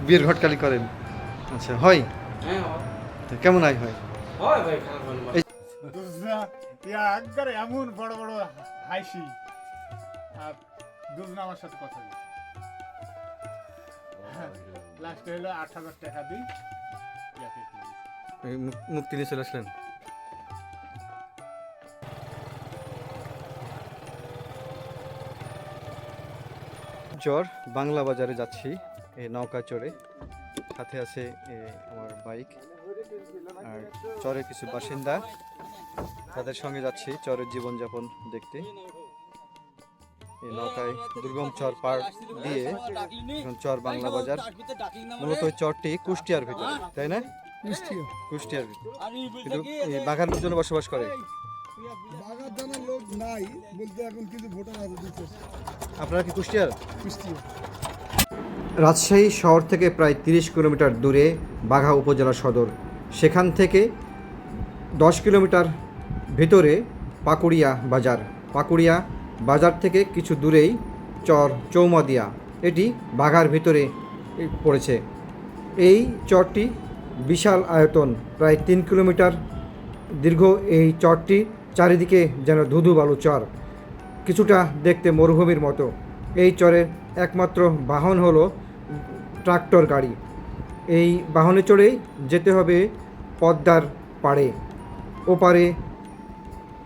বিয়ের ঘটকালি করেন? আচ্ছা, হয়? কেমন আয় হয়? একবারে এমন বড় বড় হাসি আর দুজন আমার সাথে কথা বলি লাস্টে হলো ৮,০০০ টাকা দিই মুক্তি নিয়ে চলে আসলেন। চর বাংলা বাজারে যাচ্ছি এই নৌকা চড়ে, সাথে আছে আমার বাইক আর চরের কিছু বাসিন্দা, তাদের সঙ্গে যাচ্ছি চরের জীবনযাপন দেখতে। এই নৌকায় দুর্গম চর পার দিয়ে এখন চর বাংলা বাজার। মূলত ওই চরটি কুষ্টিয়ার ভিতরে, তাই না? কুষ্টিয়ার ভিতরে, কিন্তু এই বাঘার লোকজন বসবাস করে। লোক নাই বলতে এখন কিছু ভোটার আছে। আপনারা কি কুষ্টিয়ার? রাজশাহী শহর থেকে প্রায় ৩০ কিলোমিটার দূরে বাঘা উপজেলা সদর। সেখান থেকে 10 কিলোমিটার ভিতরে পাকুড়িয়া বাজার। পাকুড়িয়া বাজার থেকে কিছু দূরেই চর চৌমাদিয়া, এটি বাঘার ভিতরে পড়েছে। এই চরটি বিশাল আয়তন, প্রায় 3 কিলোমিটার দীর্ঘ। এই চরটি চারিদিকে যেন ধুধু বালু চর, কিছুটা দেখতে মরুভূমির মতো। এই চরের একমাত্র বাহন হলো ট্রাক্টর গাড়ি। এই বাহনে চড়েই যেতে হবে পদ্মার পাড়ে। ওপারে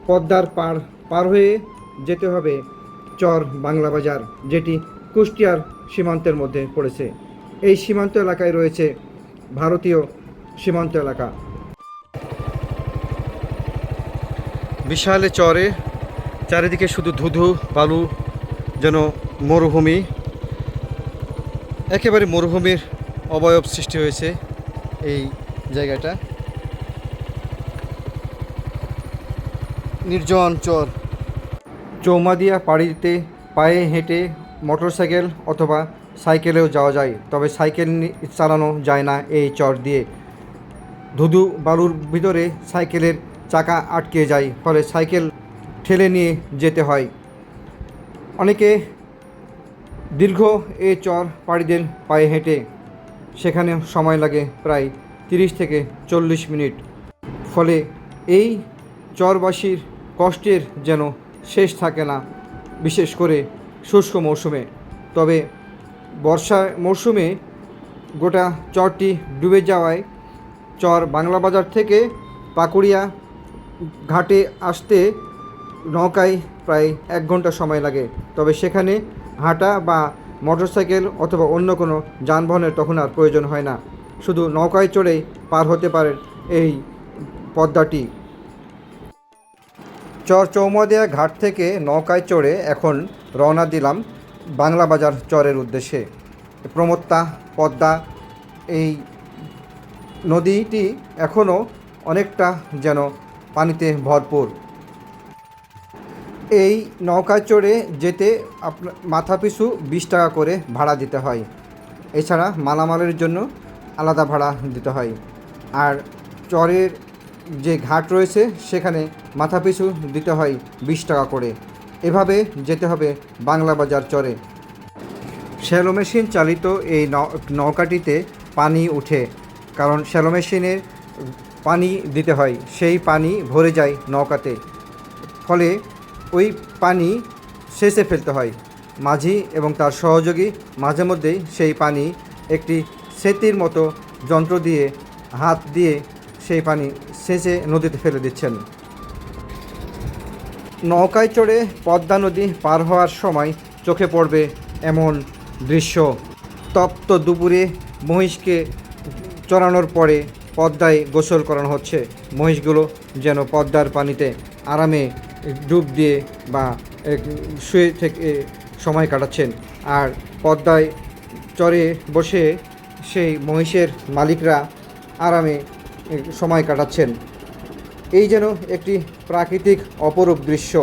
পদ্মার পার হয়ে যেতে হবে চর বাংলা বাজার, যেটি কুষ্টিয়ার সীমান্তের মধ্যে পড়েছে। এই সীমান্ত এলাকায় রয়েছে ভারতীয় সীমান্ত এলাকা। বিশাল চরে চারিদিকে শুধু ধুধু বালু, যেন মরুভূমি, একেবারে মরুভূমির অবয়ব সৃষ্টি হয়েছে এই জায়গাটা। নির্জন চর। চৌমাদিয়া পাড়ি দিতে পায়ে হেঁটে, মোটরসাইকেল অথবা সাইকেলেও যাওয়া যায়, তবে সাইকেল চালানো যায় না এই চর দিয়ে। ধুধু বালুর ভিতরে সাইকেলের চাকা আটকে যায়, ফলে সাইকেল ঠেলে নিয়ে যেতে হয়। অনেকে দীর্ঘ এই চর পাড়ি দেন পায়ে হেঁটে, সেখানে সময় লাগে প্রায় 30 থেকে 40 মিনিট। ফলে এই চরবাসীর কষ্টের যেন শেষ থাকে না, বিশেষ করে শুষ্ক মৌসুমে। তবে বর্ষা মৌসুমে গোটা চরটি ডুবে যাওয়ায় চর বাংলা বাজার থেকে পাকুড়িয়া ঘাটে আসতে নৌকায় প্রায় 1 ঘন্টা সময় লাগে। তবে সেখানে হাঁটা বা মোটরসাইকেল অথবা অন্য কোনো যানবাহনের তখন আর প্রয়োজন হয় না, শুধু নৌকায় চড়েই পার হতে পারেন এই পদ্মাটি। চর চৌমাদিয়া ঘাট থেকে নৌকায় চড়ে এখন রওনা দিলাম বাংলা বাজার চরের উদ্দেশ্যে। প্রমত্তা পদ্মা এই নদীটি এখনও অনেকটা যেন পানিতে ভরপুর। এই নৌকায় চড়ে যেতে আপনার মাথাপিছু 20 টাকা করে ভাড়া দিতে হয়। এছাড়া মালামালের জন্য আলাদা ভাড়া দিতে হয়। আর চরের যে ঘাট রয়েছে সেখানে মাথাপিছু দিতে হয় 20 টাকা করে। এভাবে যেতে হবে বাংলা বাজার চরে। শ্যালো মেশিন চালিত এই নৌকাটিতে পানি উঠে, কারণ শ্যালো মেশিনের পানি দিতে হয়, সেই পানি ভরে যায় নৌকাতে। ফলে ওই পানি শেষে ফেলতে হয়। মাঝি এবং তার সহযোগী মাঝে মধ্যেই সেই পানি একটি সেতির মতো যন্ত্র দিয়ে হাত দিয়ে সেই পানি শেষে নদীতে ফেলে দিচ্ছেন। নৌকায় চড়ে পদ্মা নদী পার হওয়ার সময় চোখে পড়বে এমন দৃশ্য। তপ্ত দুপুরে মহিষকে চড়ানোর পরে পদ্মায় গোসল করানো হচ্ছে। মহিষগুলো যেন পদ্মার পানিতে আরামে ডুব দিয়ে বা শুয়ে থেকে সময় কাটাচ্ছেন। আর পদ্মায় চরে বসে সেই মহিষের মালিকরা আরামে সময় কাটাচ্ছেন। এই যেন একটি প্রাকৃতিক অপরূপ দৃশ্য।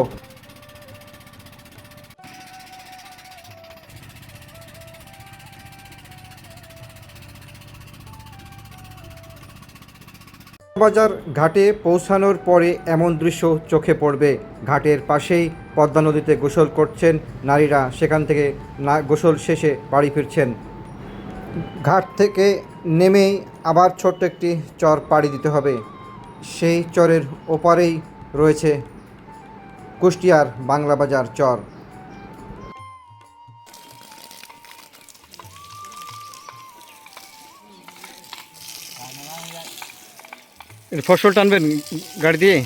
মৌলভীবাজার ঘাটে পৌঁছানোর পরে এমন দৃশ্য চোখে পড়বে। ঘাটের পাশেই পদ্মা নদীতে গোসল করছেন নারীরা, সেখান থেকে গোসল শেষে বাড়ি ফিরছেন। ঘাট থেকে নেমেই আবার ছোট্ট একটি চর পাড়ি দিতে হবে। সেই চরের ওপারেই রয়েছে কুষ্টিয়ার বাংলাবাজার চর। ফসল টানবেন গাড়ি দিয়ে?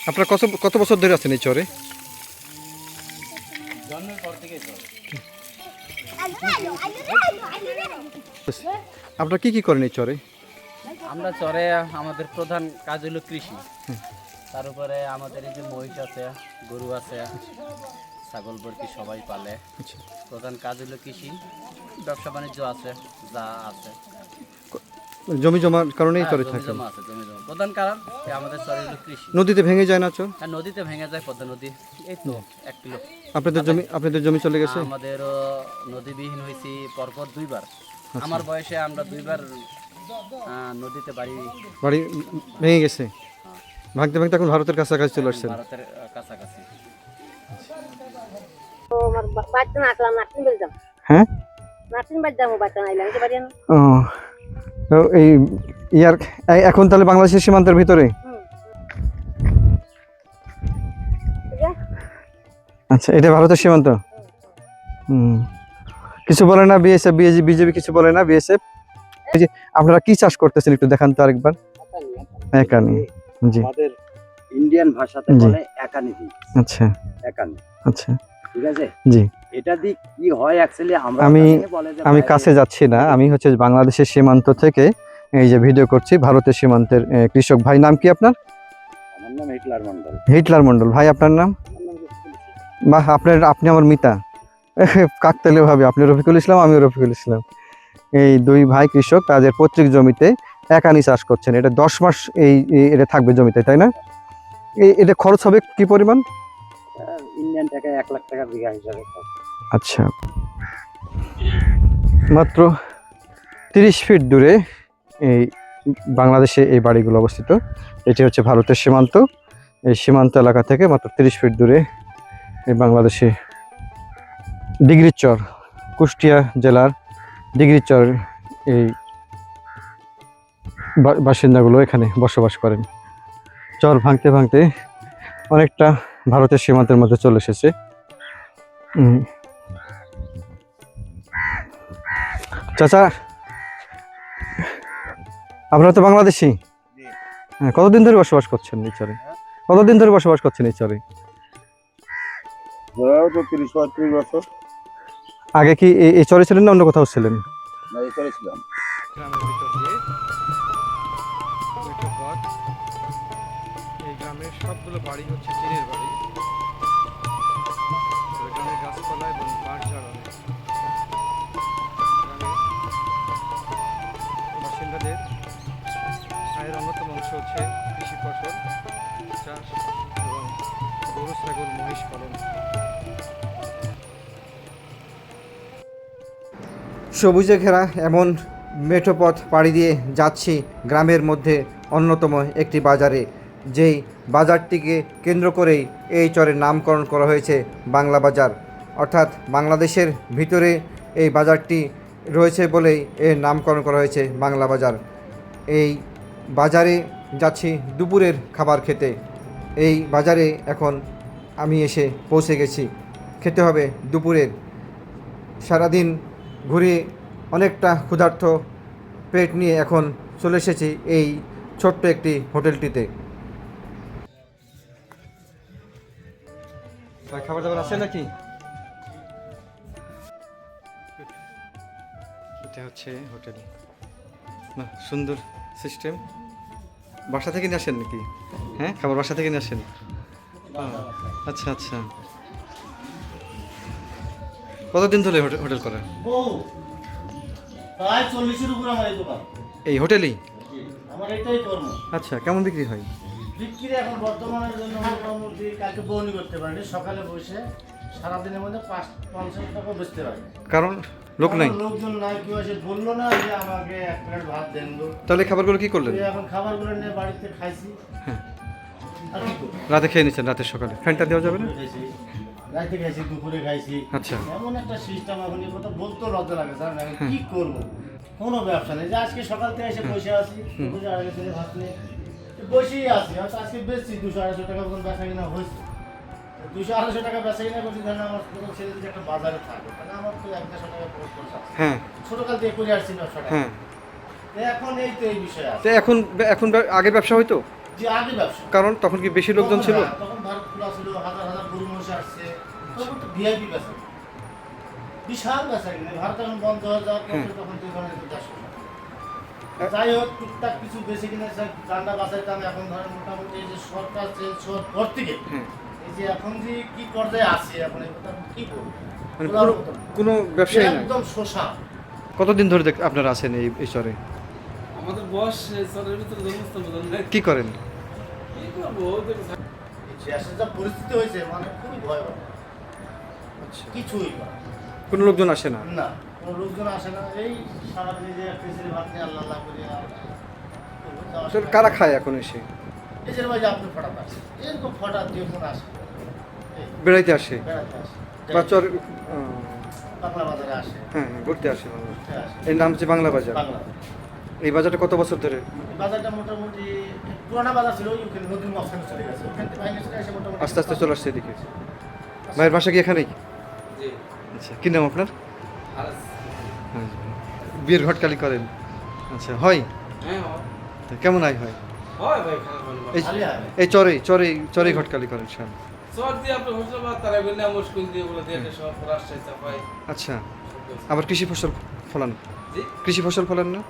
আপনার কত বছর ধরে আছেন এই চরে? আপনারা কি করেন এই চরে? আমরা চরে আমাদের প্রধান কাজ হলো কৃষি। তার উপরে আমাদের এই যে মহিষ আছে, গরু আছে, ছাগল বর্তি সবাই পালে। প্রধান কাজ হলো কৃষি, ব্যবসা বাণিজ্য আছে, যা আছে জমি জমার কারণেই চরে জমি থাকেন? জমা আছে, জমি জমা। প্রধান কারণ আমাদের চরে হলো কৃষি। নদীতে ভেঙে যায় না চর? আর নদীতে ভেঙে যায় পদ্মা নদী, এই তো 1 কিলো। আপনাদের জমি চলে গেছে? আমাদেরও নদীবিহীন হয়েছি পরপর 2 বার। আমার বয়সে আমরা 2 বার নদীতে বাড়ি ভেঙে গেছে। ভাঙতে ভাঙতে এখন ভারতের কাছাকাছি চলে আসছেন? ভারতের কাছাকাছি। হ্যাঁ, এই ইয়ার এখন তাহলে বাংলাদেশের সীমান্তের ভিতরে? আচ্ছা, এটা ভারতের সীমান্ত। কিছু বলে না বিএসএফ, বিজেপি কিছু বলে না? বিএসএফ আপনারা কি চাষ করতেছেন একটু দেখান তো আরেকবার। একানি, জি, আমাদের ইন্ডিয়ান ভাষাতে বলে একানি। আচ্ছা একানি, আচ্ছা, ঠিক আছে, জি। এটা দিয়ে কি হয় অ্যাকচুয়ালি আমি কাছে যাচ্ছি না, আমি হচ্ছে বাংলাদেশের সীমান্ত থেকে এই যে ভিডিও করছি, ভারতের সীমান্তের কৃষক ভাই। নাম কি আপনার? আমার নাম হিটলার মন্ডল। হিটলার মন্ডল। ভাই আপনার নাম? বাহ, আপনি আমার মিতা, কাকতালীয় ভাবে আপনি রফিকুল ইসলাম, আমিও রফিকুল ইসলাম। এই 2 ভাই কৃষক তাদের পৈতৃক জমিতে একানি চাষ করছেন। এটা 10 মাস এটা থাকবে জমিতে, তাই না? এটা খরচ হবে কি পরিমাণ? ইন্ডিয়ান টাকা 1 লাখ টাকা বিঘা হিসাবে। আচ্ছা, মাত্র 30 ফিট দূরে এই বাংলাদেশে এই বাড়িগুলো অবস্থিত। এটি হচ্ছে ভারতের সীমান্ত। এই সীমান্ত এলাকা থেকে মাত্র 30 ফিট দূরে এই বাংলাদেশে ডিগ্রিচর, কুষ্টিয়া জেলার ডিগ্রিচর এই বাসিন্দাগুলো এখানে বসবাস করেন। চর ভাঙতে ভাঙতে অনেকটা ভারতের সীমান্তের মধ্যে চলে এসেছে। চাচা, আপনারা তো বাংলাদেশি? হ্যাঁ, কতদিন ধরে বসবাস করছেন এই চরে? কতদিন ধরে বসবাস করছেন এই চরে? 30-35 বছর। আগে কি এই চরে ছিলেন না অন্য কোথাও ছিলেন? না, এই চরে ছিলাম। গ্রামের ভিতর দিয়ে একটা পথ। এই গ্রামের সবগুলো বাড়ি হচ্ছে টিনের বাড়ি। গ্রামের গাছপালা এবং বাঁশঝাড় অনেক। গ্রামের বাসিন্দাদের আয়ের অন্যতম অংশ হচ্ছে কৃষি ফসল চাষ এবং গরু ছাগল মহিষ পালন। সবুজে ঘেরা এমন মেঠো পথ পাড়ি দিয়ে যাচ্ছি গ্রামের মধ্যে অন্যতম একটি বাজারে, যেই বাজারটিকে কেন্দ্র করেই এই চরের নামকরণ করা হয়েছে বাংলা বাজার। অর্থাৎ বাংলাদেশের ভিতরে এই বাজারটি রয়েছে বলেই এর নামকরণ করা হয়েছে বাংলা বাজার। এই বাজারে যাচ্ছি দুপুরের খাবার খেতে। এই বাজারে এখন আমি এসে পৌঁছে গেছি, খেতে হবে দুপুরের। সারাদিন ঘুরে অনেকটা ক্ষুধার্ত পেট নিয়ে এখন চলে এসেছি এই ছোট্ট একটি হোটেলটিতে। খাবার দাবার আছে নাকি? এটা হচ্ছে হোটেল। না, সুন্দর সিস্টেম। বাসা থেকে নিয়ে আসেন নাকি? হ্যাঁ, খাবার বাসা থেকে নিয়ে আসেন? আচ্ছা আচ্ছা। কতদিন ধরে হোটেল করেন? প্রায় 40-এর উপরে আমার এই দোকান। এই হোটেলেই? আমার এটাই কর্ম। আচ্ছা, কেমন বিক্রি হয়? বিক্রি এখন বর্তমানের জন্য মোটামুটি কালকে বউনি করতে পারিনি, সকালে বসে সারাদিনের মধ্যে 50 টাকা বেচতে পারি। কারণ লোক নাই, কারণ লোকজন নাই, কেউ এসে বললো না যে আমাকে 1 প্লেট ভাত দেন গো। তাহলে খাবারগুলো কি করলেন? এই এখন খাবারগুলো নিয়ে বাড়িতে খাইছি। আর কি করবো? রাতে খেয়ে নিচ্ছেন, রাতে সকালে ফ্যানটা দেওয়া যাবে না? দুপুরে খাইছি, রাতে খাইছি, দুপুরে খাইছি। আচ্ছা। এমন একটা সিস্টেম এখন এই কথা বলতে লজ্জা লাগে স্যার, আমি কি করবো? কোনো ব্যবসা নেই যে আজকে সকাল থেকে এসে বসে আছি, 200-250 টাকা ভাত নিয়ে বসেই আছি। হয়তো আজকে বেচছি 200-250 টাকা মতন বেচা কিনা হয়েছে। 200-250 টাকা বেচা কিনা করছি, ধরেন আমার কোনো ছেলে যদি একটা বাজারে থাকে তাহলে আমার তো 100-150 টাকা খরচ আছে। হ্যাঁ ছোটকাল থেকে করে আসছি ব্যবসাটা। হ্যাঁ। তো এখন এই তো এই বিষয় আছে তো এখন এখন আগের ব্যবসা হয়তো, যে আগে ব্যবসা কারণ তখন কি বেশি লোকজন ছিল? তখন ভারত খোলা ছিল, হাজার হাজার গরু মহিষ আসছে, তখন তো ভিআইপি বেচা কিনা। বিশাল বেচা কিনা। ভারত এখন বন্ধ হয়ে যাওয়ার পর তখন তুই ধরেন 10 যাই হোক, টুকটাক কিছু বেশি কিনে ঠান্ডা বাঁচাইতাম। এখন ধরেন মোটামুটি এই যে সরকার চেঞ্জ হওয়ার পর থেকে এই যে এখন যে কি পর্যায়ে আছে, এখন এই কথা কি বলবো, মানে বলার কোনো মতো না। কোনো ব্যবসায়ী নাই। একদম শোষা। কতদিন ধরে আপনারা আছেন এই চরে? আমাদের বয়স চরের ভিতরে জন্মস্থান বোঝেন না। কি করেন? কি করবো ওদের এই যে আসলে যা পরিস্থিতি হয়েছে মানে খুবই ভয়াবহ। কিছুই না, কোনো লোকজন আসে না? না কোনো লোকজন আসে না। এই সারাদিন যে খিচুড়ি ভাত নিয়ে আল্লাহ আল্লাহ করে তো কারা খায় এখন এসে? এই যে ভাই যে আপনি ফটাত আসে, এরকম ফটাত দিয়ে কোন আসে, বেড়াইতে আসে বেড়াতে আসে, বা চর? বাংলা বাজারে আসে, হ্যাঁ হ্যাঁ, ঘুরতে আসে মানুষ। ঘুরতে আসে। এর নাম হচ্ছে বাংলা বাজার। বাংলা এই বাজারটা কত বছর ধরে? এই বাজারটা মোটামুটি পুরানা বাজার ছিল, ওখানে নদীর মাঝখানে চলে গেছে, ওখান থেকে বাইরে চলে আসে মোটামুটি আস্তে আস্তে চলে আসছে এদিকে। ভাইয়ের বাসা কি এখানেই? জি আচ্ছা, কি নাম আপনার? আর হ্যাঁ, বিয়ের ঘটকালি করেন? আচ্ছা, হয়? হ্যাঁ তা কেমন আয় হয়? হয় ভাই খারাপ হয় না। এই খালি হয়। এই চরেই ঘটকালি করেন সব? চর দিয়ে আপনি হোসলাবাদ তারা গেলে মুশকিল দিয়ে বলে দিয়ে একটা সব রাস্তায় চাপাই। আচ্ছা, আবার কৃষি ফসল ফলান? জি কৃষি ফসল ফলান না?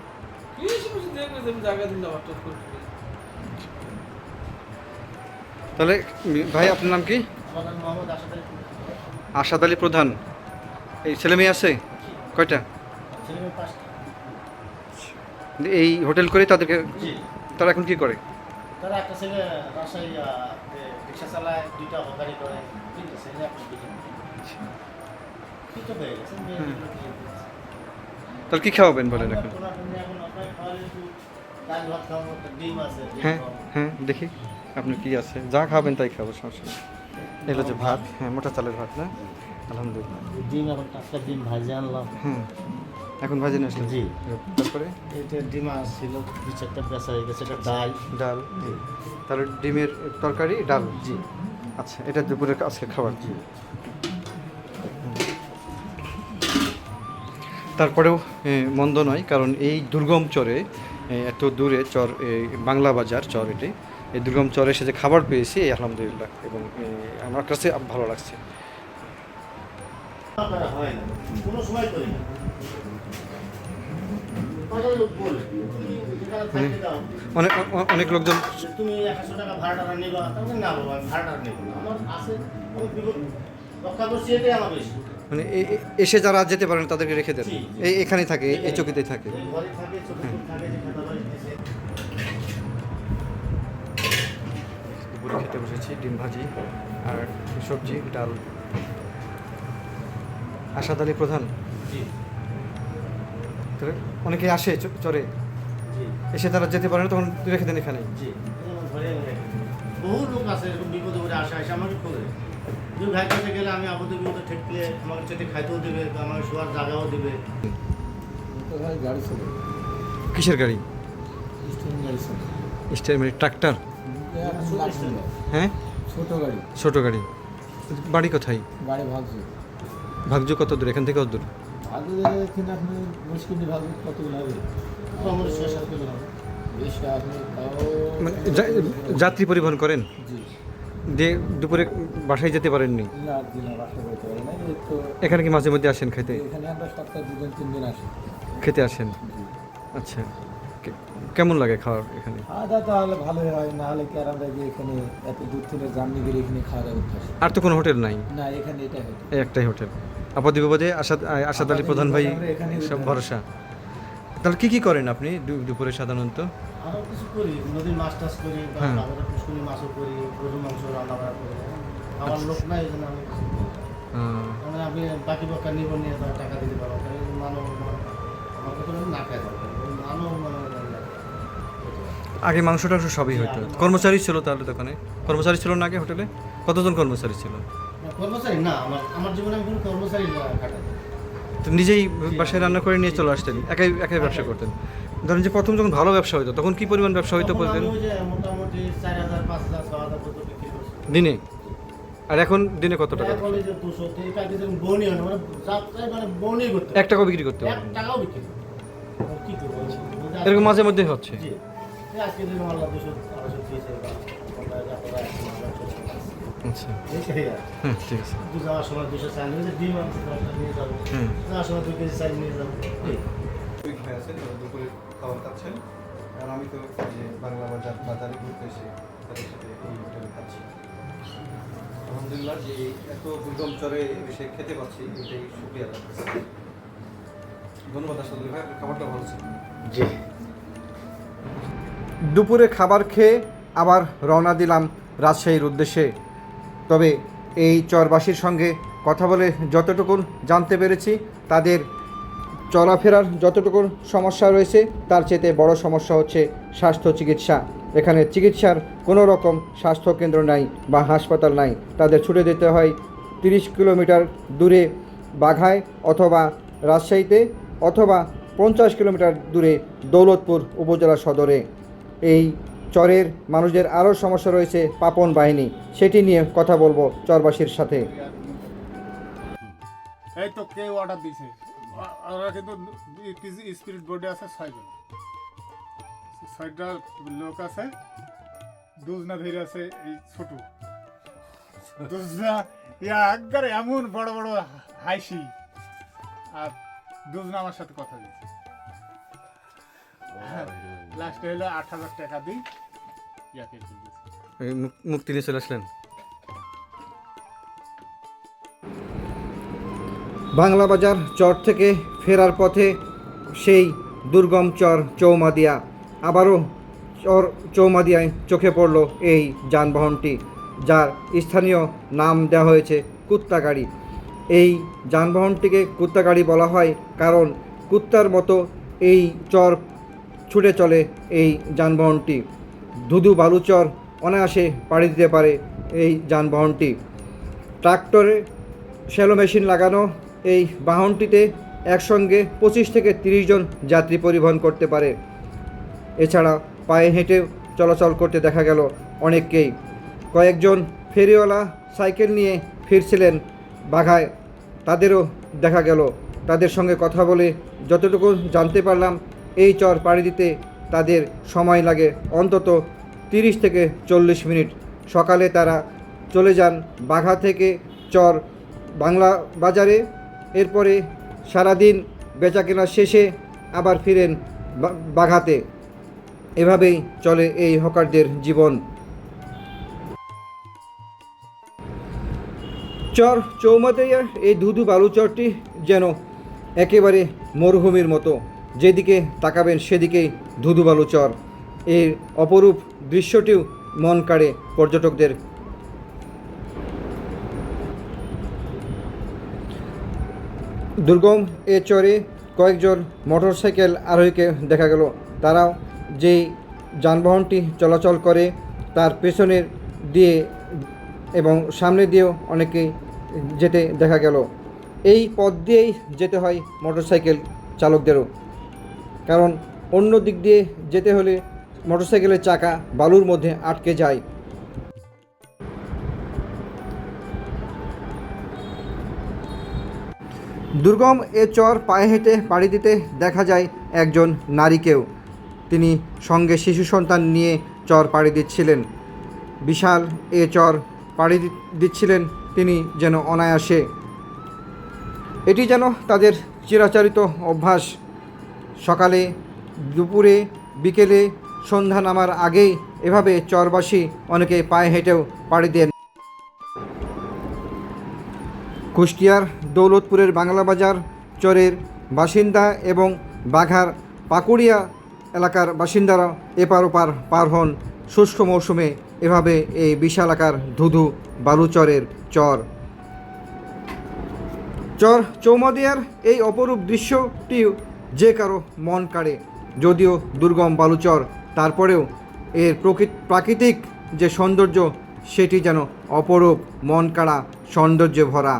কি সমস্যা দিয়ে গেছে আমি জায়গা দিন আবার টপ করে তাহলে ভাই আপনার নাম কি? আমার নাম মোহাম্মদ আসাদ আলী। আসাদ আলী প্রধান। এই ছেলে মেয়ে আছে কয়টা? ছেলেমেয়ে 5টা। এই হোটেল করে তাদেরকে, জি, তারা এখন কি করে? তারা একটা ছেলে রাজশাহী রিক্সা চালায়, 2টা হকারি করে, 3টা ছেলে একটা বিয়ে। কিছু হয়ে গেছে, মেয়েগুলো বিয়ে দিয়েছে। তাহলে কি খাওয়াবেন বলেন এখন? এখন আপনার খাওয়ালে একটু ডাল ভাত খাওয়াবো, একটা ডিম আছে, ডিম হ্যাঁ খাওয়াবো। হ্যাঁ, দেখি আপনার কি আছে, যা খাবেন তাই খাবো, সমস্যা নেই। এগুলো যে ভাত, হ্যাঁ মোটা চালের ভাত না? আলহামদুলিল্লাহ। ডিম এখন টাটকা ডিম ভাজে আনলাম। হ্যাঁ, এখন ভাজি না আসলে? জি। তারপরে এটা ডিম ছিল, 2-4টা বেচা হয়ে গেছে, এটা ডাল। ডাল, তাহলে ডিমের তরকারি, ডাল। জি আচ্ছা, এটা দুপুরে আজকে খাবার। জি। তারপরেও মন্দ নয়, কারণ এই দুর্গম চরে এত দূরে চর, বাংলা বাজার চর, এটি এই দুর্গম চরে এসে যে খাবার পেয়েছি, এই আলহামদুলিল্লাহ, এবং আমার কাছে ভালো লাগছে। করা হয় না, কোনো সময় করি না। কত লোক বলে, তুমি যেখানে থাকতে দাও, অনেক অনেক লোকজন যে তুমি 100 টাকা ভাড়াটা নেবা, তাহলে না বাবা আমি ভাড়াটা নেব না। আমার আছে, আমি বিপদ রক্ষা করছি, এটাই আমার বেশি। মানে এসে যারা যেতে পারেন তাদেরকে রেখে দেন, জি, জি। এখানেই থাকে, এই চকিতেই থাকে। এই ঘরে থাকে, ছোট ছোট থাকে, যে খাতা বাড়ি দিয়েছে। দুপুরে খেতে বসেছি, ডিম ভাজি আর সবজি, ডাল। আসাদ আলী প্রধান। জি তাহলে অনেকে আসে চরে, জি এসে তারা যেতে পারে না, তখন রেখে দেন এখানে। জি। ঘরে বহু লোক আছে এরকম বিপদে করে আসে, আসে আমাকে খোঁজে। যদি ভাই কাছে গেলে আমি আপদে বিপদে ঠেকলে আমাকে চেটে খাইতেও দেবে, আমাকে শোয়ার জায়গাও দেবে। গাড়ি ছিল, কিসের গাড়ি? স্টেশন গাড়ি ছিল, মানে ট্রাক্টর? হ্যাঁ, ছোট গাড়ি, ছোট গাড়ি। বাড়ি কোথায়? গাড়ি ভাগছে। ভাগজু কত দূর এখান থেকে? কত দূর? আগে এখানে আপনি মুশকিল ভাগছে কতগুলো হবে, মোটামুটি 6-7 কিলো হবে। বেশি আপনি তাও মানে যাত্রী পরিবহন করেন? জি দিয়ে দুপুরে বাসায় যেতে পারেননি? না, দিন বাসা করতে পারে না, এই তো এখানে কি মাঝে মধ্যে আসেন খেতে? এখানে আমরা সপ্তাহে 2-3 দিন আসি। খেতে আসেন? জি, আচ্ছা, কেমন লাগে খাওয়ার এখানে? খাওয়া দাওয়া তাহলে ভালোই হয়, না হলে কি আর আমরা যে এখানে এত দূর থেকে জার্নি করে এখানে খাওয়া দাওয়া করতে আসি? আর তো কোনো হোটেল নাই? না, এখানে এটাই হতো। এই একটাই হোটেল। আপদে বিপদে আসাদ আলী প্রধান ভাই সব ভরসা। তাহলে কি করেন আপনি দুপুরে সাধারণত? আরও কিছু করি, নদীর মাছ টাছ করি, বা হ্যাঁ। বাজারে পুষ্করি মাছও করি, গরুর মাংস রান্না বাড়া করি। আমার লোক নাই, এই জন্য আমি কিছু করি না। মানে আপনি বাকি পক্ষা নিব নিয়ে তার টাকা দিতে পারবো, তাহলে মানব আমার কথা না খাই দরকার মানব আগে মাংস টাংস সবই হতো, কর্মচারী ছিল তাহলে দোকানে? কর্মচারী ছিল না আগে হোটেলে? কতজন কর্মচারী ছিল? কর্মচারী না, আমার জীবনে আমি কোনো কর্মচারী খাটাই। তো নিজেই বাসায় রান্না করে নিয়ে চলে আসতেন, একাই একাই ব্যবসা করতেন? ধরেন যে প্রথম যখন ভালো ব্যবসা হতো তখন কি পরিমাণ ব্যবসা হইতো বলতেন? ওই যে মোটামুটি 4,000, 5,000, 6,000 পর্যন্ত বিক্রি করছি। দিনে? আর এখন দিনে কত টাকা? এখন এই যে 200, এই কালকে যেমন বনি হয় না, মানে যাত্রায় মানে বনি করতে হয়। 1 টাকাও বিক্রি করতে এক পারবেন? টাকাও বিক্রি করে। কি করবো? এরকম মাঝে মধ্যে হচ্ছে? জি। এই আজকে যে মাল্লা 200, 250 দিয়েছে, বা 15,000 আচ্ছা, এইটাই আর। হ্যাঁ ঠিক আছে। যাওয়ার সময় 200 চাল নিয়ে ডিম আনতে নিয়ে যাবো, হুম। যাওয়ার সময় 2 কেজি চাল নিয়ে যাবো। দুপুরে খাবার খাচ্ছেন, আর আমি তো যে বাংলা বাজারে ঘুরতে এসে তাদের সাথে এই হোটেলে খাচ্ছি। আলহামদুলিল্লাহ যে এত দুর্গম চরে এসে খেতে পাচ্ছি, এটাই শুকরিয়া লাগছে। ধন্যবাদ আসলে ভাই, খাবারটা ভালো ছিল। জি। দুপুরে খাবার খেয়ে আবার রওনা দিলাম রাজশাহীর উদ্দেশ্যে। তবে এই চরবাসীর সঙ্গে কথা বলে যতটুকু জানতে পেরেছি, তাদের চলাফেরার যতটুকু সমস্যা রয়েছে তার চেয়ে বড় সমস্যা হচ্ছে স্বাস্থ্য চিকিৎসা। এখানে চিকিৎসার কোনো রকম স্বাস্থ্যকেন্দ্র নাই বা হাসপাতাল নাই। তাদের ছুটে যেতে হয় 30 কিলোমিটার দূরে বাঘায় অথবা রাজশাহীতে, অথবা 50 কিলোমিটার দূরে দৌলতপুর উপজেলা সদরে। এই চরের মানুষদের আরও সমস্যা রয়েছে পাপন বাহিনী, সেটি নিয়ে কথা বলবো চরবাসীর সাথে। এই তো কেউ অর্ডার দিয়েছে, ওরা কিন্তু স্পিরিট বোর্ডে আছে 6 জন, 6টা লোক আছে। দুজনা ধরে আছে এই ছোট, দুজনা একবার এমন বড় বড় হাসি, আর দুজনা আমার সাথে কথা দিয়েছে। লাস্টে হলো 8,000 টাকা দিই ইয়াকে দিয়েছে। মুক্তি নিয়ে চলে আসলেন। বাংলা বাজার চর থেকে ফেরার পথে সেই দুর্গম চর চৌমাদিয়া, আবারও চর চৌমাদিয়ায় চোখে পড়ল এই যানবাহনটি, যার স্থানীয় নাম দেওয়া হয়েছে কুত্তা গাড়ি। এই যানবাহনটিকে কুত্তা গাড়ি বলা হয় কারণ কুত্তার মতো এই চর ছুটে চলে এই যানবাহনটি। ধুধু বালুচর অনায়াসে পাড়ি দিতে পারে এই যানবাহনটি। ট্রাক্টরে শ্যালো মেশিন লাগানো এই বাহনটিতে একসঙ্গে 25 থেকে 30 জন যাত্রী পরিবহন করতে পারে। এছাড়া পায়ে হেঁটে চলাচল করতে দেখা গেল অনেককেই। কয়েকজন ফেরিওয়ালা সাইকেল নিয়ে ফিরছিলেন বাঘায়, তাদেরও দেখা গেল। তাদের সঙ্গে কথা বলে যতটুকু জানতে পারলাম, এই চর পাড়ি দিতে তাদের সময় লাগে অন্তত 30 থেকে 40 মিনিট। সকালে তারা চলে যান বাঘা থেকে চর বাংলা বাজারে, এরপরে সারাদিন বেচাকেনা শেষে আবার ফিরেন বাঘাতে। এভাবেই চলে এই হকারদের জীবন। চর চৌমাদিয়ার এই ধুধু বালুচরটি যেন একেবারে মরুভূমির মতো, যেদিকে তাকাবেন সেদিকেই ধুধু বালুচর। এর অপরূপ দৃশ্যটিও মন কাড়ে পর্যটকদের। দুর্গম এ চরে কয়েকজন মোটরসাইকেল আরোহীকে দেখা গেল। তারাও যেই যানবাহনটি চলাচল করে তার পেছনের দিয়ে এবং সামনে দিয়েও অনেকেই যেতে দেখা গেল। এই পথ দিয়েই যেতে হয় মোটরসাইকেল চালকদেরও, কারণ অন্য দিক দিয়ে যেতে হলে মোটরসাইকেলের চাকা বালুর মধ্যে আটকে যায়। দুর্গম এ চর পায়ে হেঁটে পাড়ি দিতে দেখা যায় একজন নারীকেও। তিনি সঙ্গে শিশু সন্তান নিয়ে চর পাড়ি দিচ্ছিলেন। বিশাল এ চর পাড়ি দিচ্ছিলেন তিনি যেন অনায়াসে। এটি যেন তাদের চিরাচরিত অভ্যাস। সকালে, দুপুরে, বিকেলে, সন্ধ্যা নামার আগেই এভাবে চরবাসী অনেকে পায়ে হেঁটেও পাড়ি দেন। কুষ্টিয়ার দৌলতপুরের বাংলা বাজার চরের বাসিন্দা এবং বাঘার পাকুড়িয়া এলাকার বাসিন্দারা এপার ওপার পার হন শুষ্ক মৌসুমে এভাবে এই বিশাল আকার ধুধু বালুচরের চর চৌমাদিয়ার এই অপরূপ দৃশ্যটি যে কারো মন কাড়ে। যদিও দুর্গম বালুচর, তারপরেও এর প্রাকৃতিক যে সৌন্দর্য সেটি যেন অপরূপ মন কাড়া সৌন্দর্যে ভরা।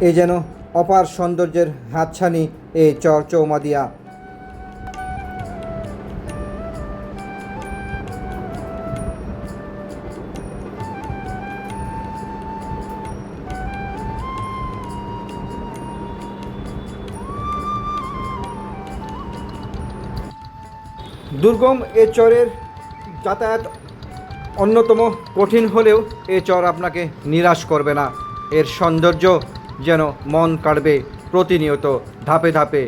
এ যেন অপার সৌন্দর্যের হাতছানি এই চর চৌমাদিয়া। দুর্গম এ চরের যাতায়াত অন্যতম কঠিন হলেও এ চর আপনাকে নিরাশ করবে না। এর সৌন্দর্য যেন মন কাড়বে প্রতিনিয়ত ধাপে ধাপে